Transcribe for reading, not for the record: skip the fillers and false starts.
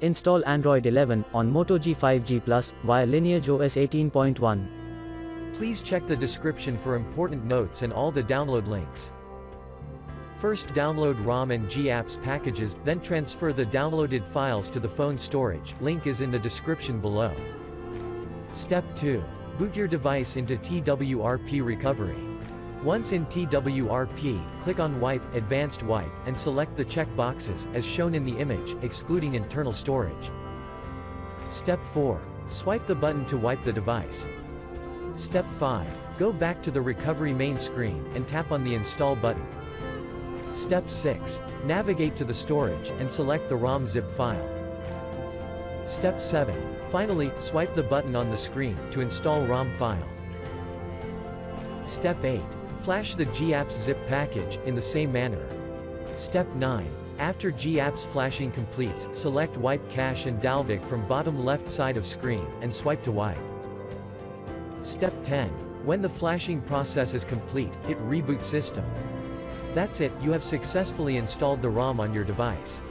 Install Android 11 on Moto G5G Plus via LineageOS 18.1. Please check the description for important notes and all the download links. First download ROM and GApps packages, then transfer the downloaded files to the phone storage, link is in the description below. Step 2. Boot your device into TWRP recovery. Once in TWRP, click on Wipe, Advanced Wipe, and select the check boxes, as shown in the image, excluding internal storage. Step 4. Swipe the button to wipe the device. Step 5. Go back to the recovery main screen, and tap on the Install button. Step 6. Navigate to the storage, and select the ROM zip file. Step 7. Finally, swipe the button on the screen, to install ROM file. Step 8. Flash the GApps zip package, in the same manner. Step 9. After GApps flashing completes, select Wipe Cache and Dalvik from bottom left side of screen, and swipe to wipe. Step 10. When the flashing process is complete, hit Reboot System. That's it, you have successfully installed the ROM on your device.